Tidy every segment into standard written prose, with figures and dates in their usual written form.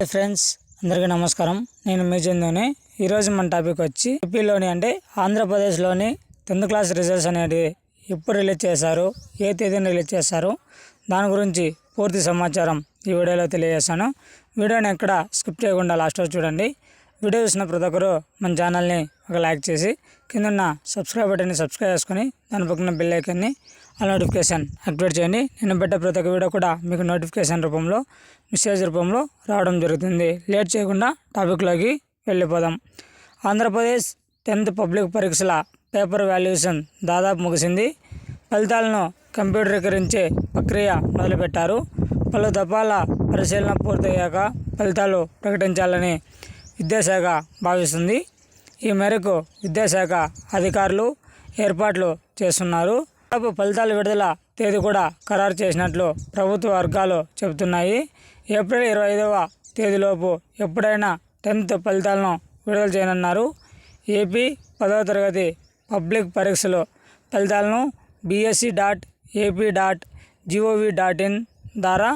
Friends అందరికీ నమస్కారం. నేను మీ చందుని. ఈరోజు మన టాపిక్ వచ్చి ఏపీలోని అంటే ఆంధ్రప్రదేశ్లోని 10th క్లాస్ రిజల్ట్స్ అనేది ఎప్పుడు రిలీజ్ చేశారు, ఏ తేదీని రిలీజ్ చేశారు, దాని గురించి పూర్తి సమాచారం ఈ వీడియోలో తెలియజేస్తాను. వీడియోని ఎక్కడ స్కిప్ చేయకుండా లాస్ట్ వరకు చూడండి. వీడియో చూసిన ప్రతి ఒక్కరు మన ఛానల్ని ఒక లైక్ చేసి కింద సబ్స్క్రైబ్ బటన్ని సబ్స్క్రైబ్ చేసుకొని దాని పక్కన బెల్ ఐకాన్ని ఆ నోటిఫికేషన్ యాక్టివేట్ చేయండి. నేను పెట్టే ప్రతి ఒక్క వీడియో కూడా మీకు నోటిఫికేషన్ రూపంలో మెసేజ్ రూపంలో రావడం జరుగుతుంది. లేట్ చేయకుండా టాపిక్లోకి వెళ్ళిపోదాం. ఆంధ్రప్రదేశ్ 10th పబ్లిక్ పరీక్షల పేపర్ వాల్యుయేషన్ దాదాపు ముగిసింది. ఫలితాలను కంప్యూటరీకరించే ప్రక్రియ మొదలుపెట్టారు. పలు దఫాల పరిశీలన పూర్తయ్యాక ఫలితాలు ప్రకటించాలని విద్యాశాఖ భావిస్తుంది. ఈ మేరకు విద్యాశాఖ అధికారులు ఏర్పాట్లు చేస్తున్నారు. ఫలితాల విడుదల తేదీ కూడా ఖరారు చేసినట్లు ప్రభుత్వ వర్గాలు చెబుతున్నాయి. ఏప్రిల్ 25వ తేదీలోపు ఎప్పుడైనా 10th ఫలితాలను విడుదల చేయనున్నారు. ఏపీ 10వ తరగతి పబ్లిక్ పరీక్షలు ఫలితాలను bsc.ap.gov.in ద్వారా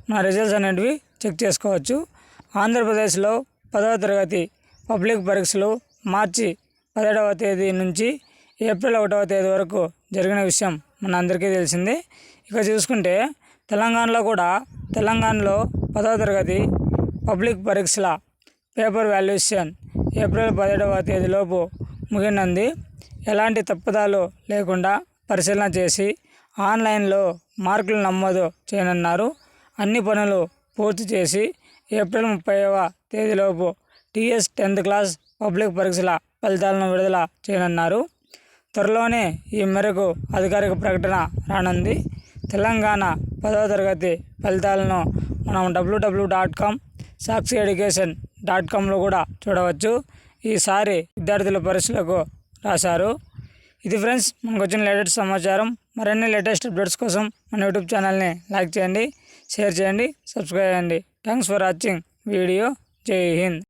మన రిజల్ట్స్ అనేటివి చెక్ చేసుకోవచ్చు. ఆంధ్రప్రదేశ్లో 10వ తరగతి పబ్లిక్ పరీక్షలు మార్చి 17వ తేదీ నుంచి ఏప్రిల్ 1వ తేదీ వరకు జరిగిన విషయం మన అందరికీ తెలిసిందే. ఇక చూసుకుంటే తెలంగాణలో 10వ తరగతి పబ్లిక్ పరీక్షల పేపర్ వాల్యుయేషన్ ఏప్రిల్ 17వ తేదీలోపు ముగినుంది. ఎలాంటి తప్పుదాలు లేకుండా పరిశీలన చేసి ఆన్లైన్లో మార్కులు నమోదు చేయనున్నారు. అన్ని పనులు పూర్తి చేసి ఏప్రిల్ 30వ తేదీలోపు టీఎస్ 10th క్లాస్ పబ్లిక్ పరీక్షల ఫలితాలను విడుదల చేయనున్నారు. త్వరలోనే ఈ మేరకు అధికారిక ప్రకటన రానుంది. తెలంగాణ 10వ తరగతి ఫలితాలను మనం www.saksieducation.comలో కూడా చూడవచ్చు. ఈసారి విద్యార్థుల పరీక్షలకు రాశారు. ఇది ఫ్రెండ్స్ మనకు వచ్చిన లేటెస్ట్ సమాచారం. మరిన్ని లేటెస్ట్ అప్డేట్స్ కోసం మన యూట్యూబ్ ఛానల్ని లైక్ చేయండి, షేర్ చేయండి, సబ్స్క్రైబ్ చేయండి. Thanks for watching video. జై హింద్.